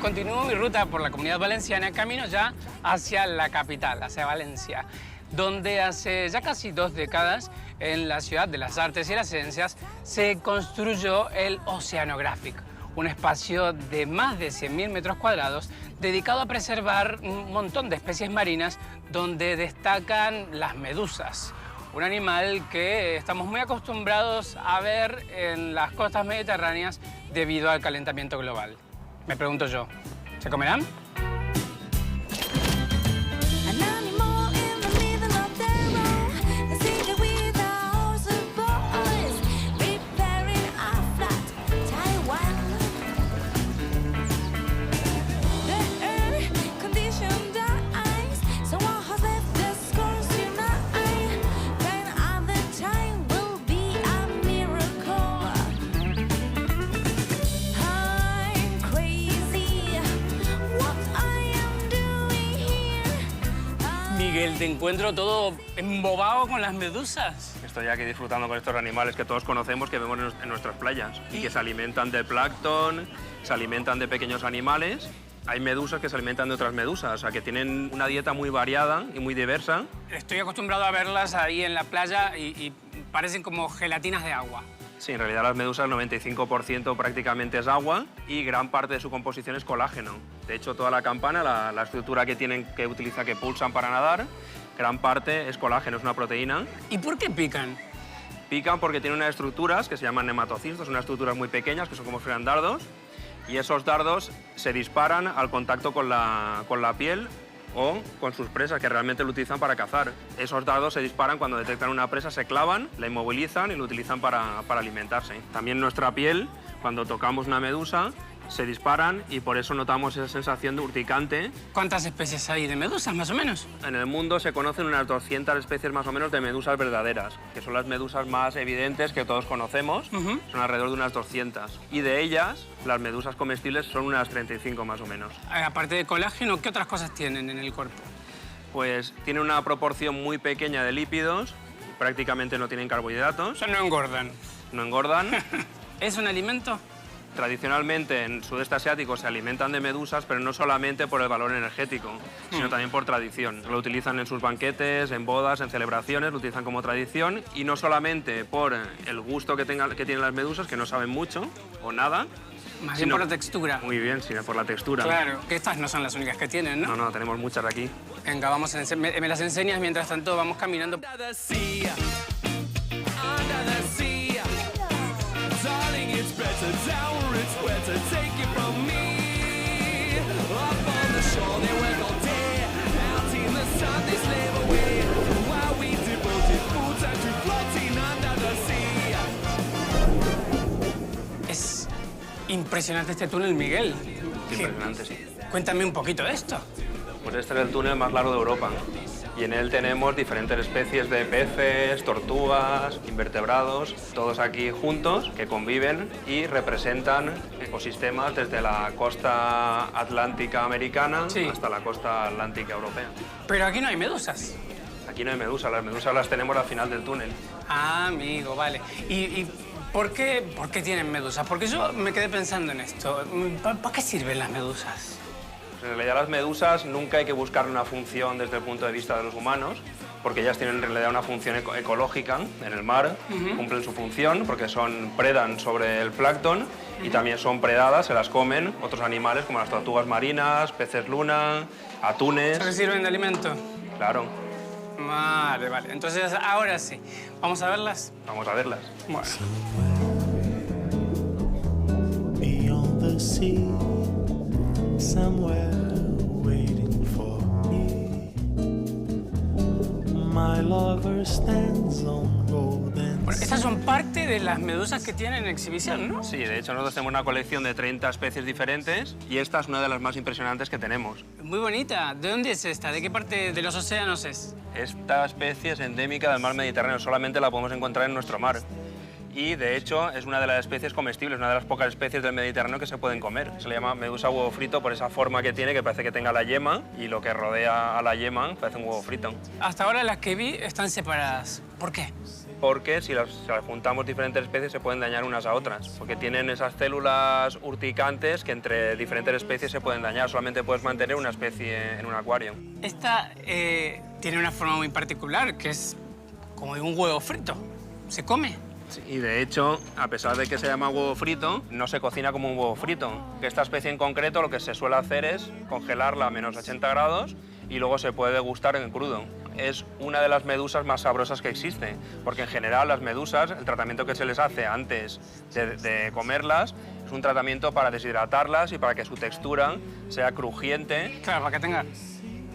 continúo mi ruta por la Comunidad Valenciana, camino ya hacia la capital, hacia Valencia, donde hace ya casi 2 décadas, en la ciudad de las artes y las ciencias, se construyó el Oceanographic, un espacio de más de 100.000 metros cuadrados dedicado a preservar un montón de especies marinas, donde destacan las medusas, un animal que estamos muy acostumbrados a ver en las costas mediterráneas debido al calentamiento global. Me pregunto yo, ¿se comerán? Miguel, te encuentro todo embobado con las medusas. Estoy aquí disfrutando con estos animales que todos conocemos, que vemos en nuestras playas y que se alimentan de plancton, se alimentan de pequeños animales. Hay medusas que se alimentan de otras medusas, o sea, que tienen una dieta muy variada y muy diversa. Estoy acostumbrado a verlas ahí en la playa y parecen como gelatinas de agua. Sí, en realidad las medusas, el 95% prácticamente es agua y gran parte de su composición es colágeno. De hecho, toda la campana, la estructura que utiliza, que pulsan para nadar, gran parte es colágeno, es una proteína. ¿Y por qué pican? Pican porque tienen unas estructuras que se llaman nematocistos, unas estructuras muy pequeñas que son como si fueran dardos, y esos dardos se disparan al contacto con la piel o con sus presas, que realmente lo utilizan para cazar. Esos dardos se disparan cuando detectan una presa, se clavan, la inmovilizan y lo utilizan para alimentarse. También nuestra piel, cuando tocamos una medusa, se disparan y por eso notamos esa sensación de urticante. ¿Cuántas especies hay de medusas, más o menos? En el mundo se conocen unas 200 especies más o menos de medusas verdaderas, que son las medusas más evidentes que todos conocemos. Son alrededor de unas 200. Y de ellas, las medusas comestibles son unas 35 más o menos. Aparte de colágeno, ¿qué otras cosas tienen en el cuerpo? Pues tienen una proporción muy pequeña de lípidos, prácticamente no tienen carbohidratos. O sea, no engordan. No engordan. ¿Es un alimento? Tradicionalmente en sudeste asiático se alimentan de medusas, pero no solamente por el valor energético, sino también por tradición. Lo utilizan en sus banquetes, en bodas, en celebraciones, lo utilizan como tradición, y no solamente por el gusto que tienen las medusas, que no saben mucho o nada. Más bien por la textura. Muy bien, sino por la textura. Claro, que estas no son las únicas que tienen, ¿no? No, tenemos muchas aquí. Venga, vamos, me las enseñas, mientras tanto vamos caminando. Es impresionante este túnel, Miguel. Impresionante, sí. Cuéntame un poquito de esto. Pues este es el túnel más largo de Europa. Y en él tenemos diferentes especies de peces, tortugas, invertebrados, todos aquí juntos, que conviven y representan ecosistemas desde la costa atlántica americana hasta la costa atlántica europea. Pero aquí no hay medusas. Aquí no hay medusas, las medusas las tenemos al final del túnel. Ah, amigo, vale. ¿Y por qué tienen medusas? Porque yo me quedé pensando en esto. ¿Para qué sirven las medusas? En realidad las medusas nunca hay que buscar una función desde el punto de vista de los humanos, porque ellas tienen en realidad una función ecológica en el mar, cumplen su función porque predan sobre el plancton y también son predadas, se las comen otros animales como las tortugas marinas, peces luna, atunes. ¿Se les sirven de alimento? Claro. Vale, vale. Entonces, ahora sí. ¿Vamos a verlas? Vamos a verlas. Bueno. Somewhere waiting for me. My lover stands on golden. Bueno, estas son parte de las medusas que tienen en exhibición, ¿no? Sí, de hecho nosotros tenemos una colección de 30 especies diferentes y esta es una de las más impresionantes que tenemos. Muy bonita. ¿De dónde es esta? ¿De qué parte de los océanos es? Esta especie es endémica del mar Mediterráneo, solamente la podemos encontrar en nuestro mar. Y, de hecho, es una de las especies comestibles, una de las pocas especies del Mediterráneo que se pueden comer. Se le llama medusa huevo frito por esa forma que tiene, que parece que tenga la yema, y lo que rodea a la yema parece un huevo frito. Hasta ahora las que vi están separadas. ¿Por qué? porque si las juntamos diferentes especies se pueden dañar unas a otras, porque tienen esas células urticantes que entre diferentes especies se pueden dañar. Solamente puedes mantener una especie en un acuario. Esta tiene una forma muy particular, que es como de un huevo frito. ¿Se come? Sí, y de hecho, a pesar de que se llama huevo frito, no se cocina como un huevo frito. Esta especie en concreto lo que se suele hacer es congelarla a menos 80 grados y luego se puede degustar en crudo. Es una de las medusas más sabrosas que existe, porque en general las medusas, el tratamiento que se les hace antes de comerlas, es un tratamiento para deshidratarlas y para que su textura sea crujiente. Claro, para que tenga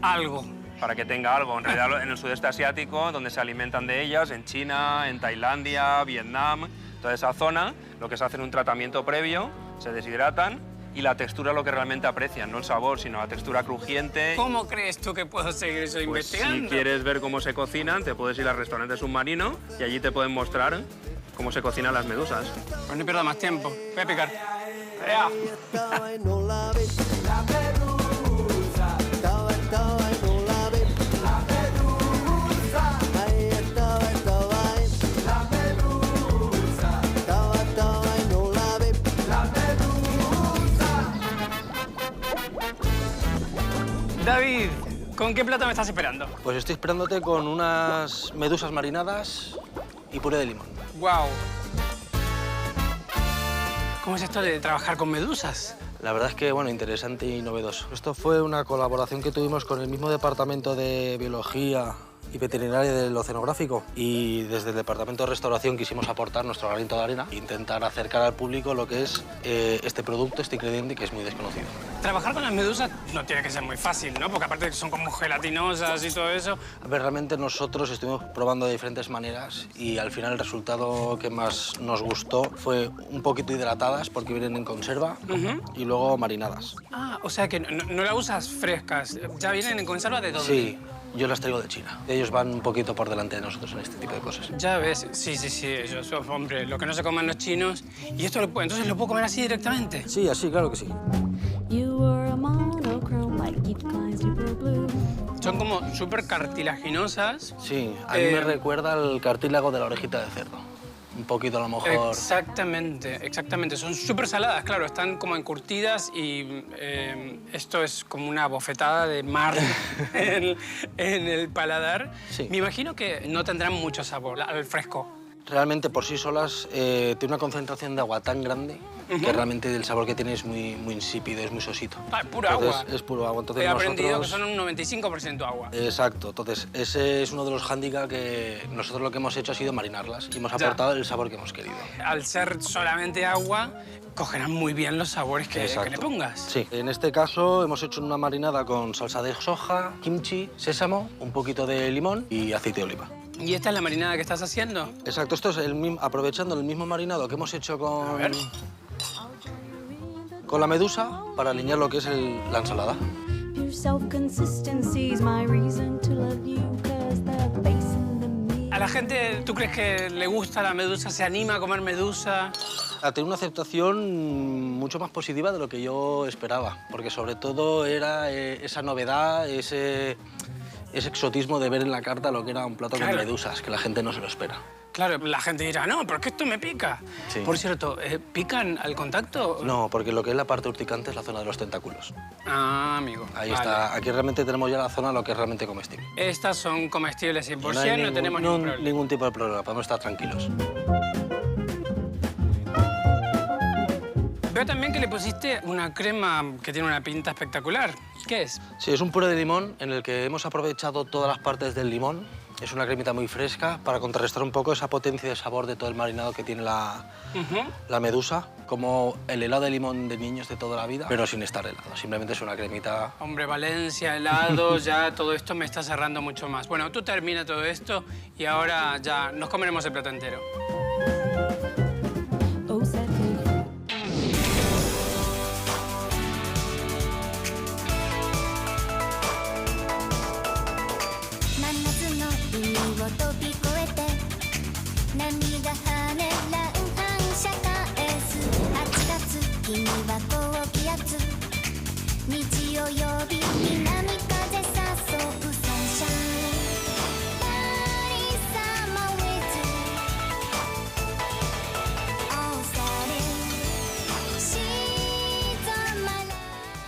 algo. Para que tenga algo. En realidad, en el sudeste asiático, donde se alimentan de ellas, en China, en Tailandia, Vietnam, toda esa zona, lo que se hace es un tratamiento previo, se deshidratan y la textura es lo que realmente aprecian, no el sabor, sino la textura crujiente. ¿Cómo crees tú que puedo seguir eso Pues investigando? si quieres ver cómo se cocinan, te puedes ir al restaurante submarino y allí te pueden mostrar cómo se cocinan las medusas. Pues no pierda más tiempo. Voy a picar. ¡Ea! Estaba y no la vi. La medusa. Estaba y no la vi. La medusa. Ahí estaba ahí. La medusa. Estaba y no la vi. La medusa. David, ¿con qué plato me estás esperando? Pues estoy esperándote con unas medusas marinadas y puré de limón. Wow. ¿Cómo es esto de trabajar con medusas? La verdad es que, bueno, interesante y novedoso. Esto fue una colaboración que tuvimos con el mismo departamento de biología y veterinaria del oceanográfico, y desde el departamento de restauración quisimos aportar nuestro granito de arena e intentar acercar al público lo que es este producto, este ingrediente que es muy desconocido. Trabajar con las medusas no tiene que ser muy fácil, ¿no? Porque aparte son como gelatinosas y todo eso. A ver, realmente nosotros estuvimos probando de diferentes maneras y al final el resultado que más nos gustó fue un poquito hidratadas porque vienen en conserva y luego marinadas. Ah, o sea que no las usas frescas, ya vienen en conserva ¿de dónde? Sí, yo las traigo de China. Ellos van un poquito por delante de nosotros en este tipo de cosas. Ya ves, sí, ellos, hombre, lo que no se comen los chinos. ¿Y esto entonces lo puedo comer así directamente? Sí, así, claro que sí. You were a monochrome like Keith Klein's super blue. Son como súper cartilaginosas. Sí, a mí me recuerda al cartílago de la orejita de cerdo. Un poquito a lo mejor. Exactamente. Son súper saladas, claro, están como encurtidas y esto es como una bofetada de mar en el paladar. Sí. Me imagino que no tendrán mucho sabor al fresco. Realmente por sí solas tiene una concentración de agua tan grande que realmente el sabor que tiene es muy insípido, es muy sosito. Ah, es pura Entonces, agua. es puro agua. Entonces He aprendido que nosotros... son un 95% agua. Exacto. Entonces, ese es uno de los hándicaps que nosotros lo que hemos hecho ha sido marinarlas y hemos aportado el sabor que hemos querido. Al ser solamente agua, cogerán muy bien los sabores que le pongas. Sí. En este caso hemos hecho una marinada con salsa de soja, kimchi, sésamo, un poquito de limón y aceite de oliva. ¿Y esta es la marinada que estás haciendo? Exacto, esto es aprovechando el mismo marinado que hemos hecho con la medusa para alinear lo que es la ensalada. Your self-consistency's my reason to love you, 'cause the face in the mirror. ¿A la gente, tú crees que le gusta la medusa, se anima a comer medusa? Ha tenido una aceptación mucho más positiva de lo que yo esperaba, porque sobre todo era esa novedad, ese exotismo de ver en la carta lo que era un plato con medusas, que la gente no se lo espera. Claro, la gente dirá, no, pero es que esto me pica. Sí. Por cierto, ¿pican al contacto? No, porque lo que es la parte urticante es la zona de los tentáculos. Ah, amigo. Ahí vale. está. Aquí realmente tenemos ya la zona lo que es realmente comestible. Estas son comestibles 100%, hay no tenemos ningún problema. ningún tipo de problema, podemos estar tranquilos. Veo también que le pusiste una crema que tiene una pinta espectacular. ¿Qué es? Sí, es un puré de limón en el que hemos aprovechado todas las partes del limón. Es una cremita muy fresca para contrarrestar un poco esa potencia de sabor de todo el marinado que tiene la medusa, como el helado de limón de niños de toda la vida, pero sin estar helado. Simplemente es una cremita. Hombre, Valencia, helado, ya todo esto me está cerrando mucho más. Bueno, tú termina todo esto y ahora ya nos comeremos el plato entero. Oh, sad day. 真夏の海を飛び越えて波が跳ね乱反射返す8月君は高気圧日曜日南風誘うサンシャイン Daddy summer with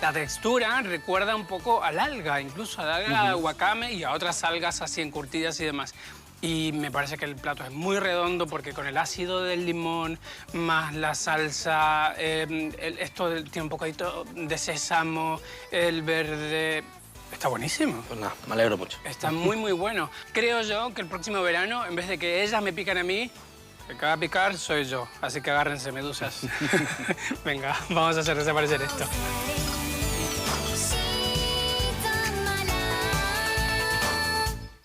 La textura recuerda un poco al alga, incluso al alga wakame y a otras algas así encurtidas y demás. Y me parece que el plato es muy redondo porque con el ácido del limón, más la salsa, esto tiene un poquito de sésamo, el verde... Está buenísimo. Pues nada, me alegro mucho. Está muy, muy bueno. Creo yo que el próximo verano, en vez de que ellas me pican a mí, el que va a picar soy yo. Así que agárrense, medusas. Venga, vamos a hacer desaparecer esto.